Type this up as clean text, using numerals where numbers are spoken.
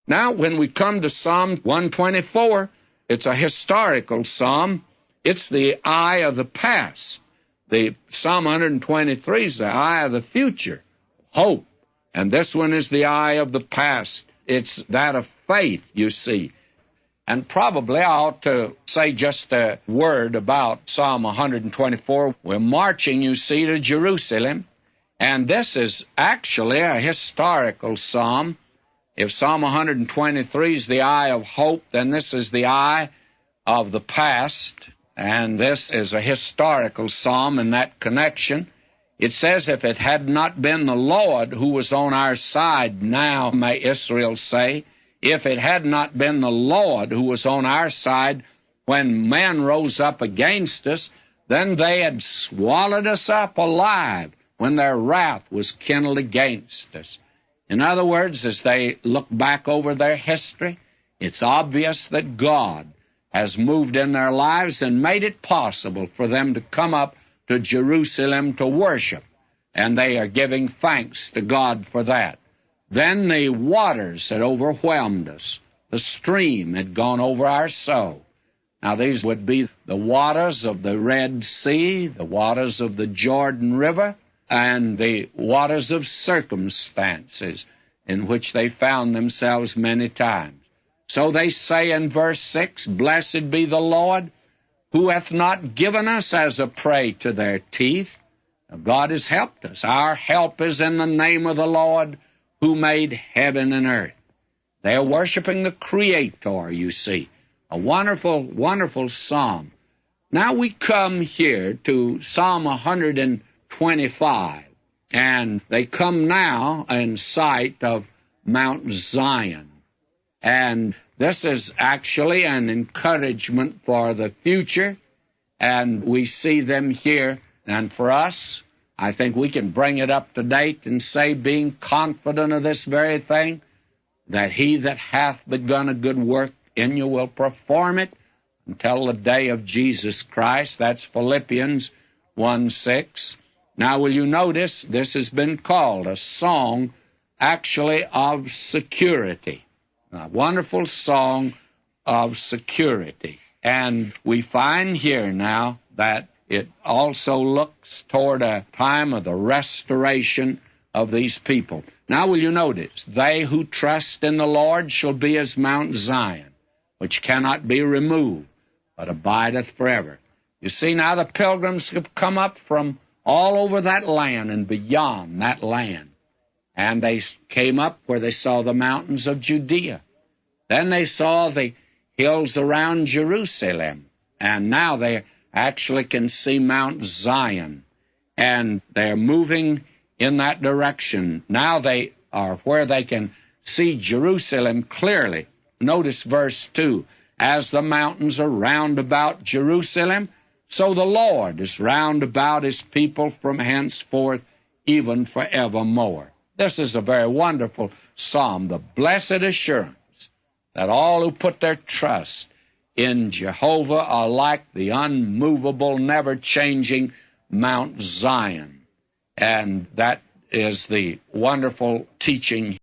Now, when we come to Psalm 124, it's a historical psalm. It's the eye of the past. The Psalm 123 is the eye of the future, hope. And this one is the eye of the past. It's that of faith, you see. And probably I ought to say just a word about Psalm 124. We're marching, you see, to Jerusalem. And this is actually a historical psalm. If Psalm 123 is the eye of hope, then this is the eye of the past. And this is a historical psalm in that connection. It says, if it had not been the Lord who was on our side, now may Israel say, if it had not been the Lord who was on our side when men rose up against us, then they had swallowed us up alive when their wrath was kindled against us. In other words, as they look back over their history, it's obvious that God has moved in their lives and made it possible for them to come up to Jerusalem to worship, and they are giving thanks to God for that. Then the waters had overwhelmed us. The stream had gone over our soul. Now, these would be the waters of the Red Sea, the waters of the Jordan River, and the waters of circumstances in which they found themselves many times. So they say in verse 6, Blessed be the Lord, who hath not given us as a prey to their teeth. Now, God has helped us. Our help is in the name of the Lord, who made heaven and earth. They're worshiping the Creator, you see. A wonderful, wonderful psalm. Now we come here to Psalm 125, and they come now in sight of Mount Zion. And this is actually an encouragement for the future, and we see them here. And for us, I think we can bring it up to date and say, being confident of this very thing, that he that hath begun a good work in you will perform it until the day of Jesus Christ. That's Philippians 1:6. Now, will you notice this has been called a song actually of security. A wonderful song of security. And we find here now that it also looks toward a time of the restoration of these people. Now will you notice, they who trust in the Lord shall be as Mount Zion, which cannot be removed, but abideth forever. You see, now the pilgrims have come up from all over that land and beyond that land. And they came up where they saw the mountains of Judea. Then they saw the hills around Jerusalem. And now they actually can see Mount Zion. And they're moving in that direction. Now they are where they can see Jerusalem clearly. Notice verse 2. As the mountains are round about Jerusalem, so the Lord is round about his people from henceforth, even forevermore. This is a very wonderful psalm, the blessed assurance that all who put their trust in Jehovah are like the unmovable, never-changing Mount Zion. And that is the wonderful teaching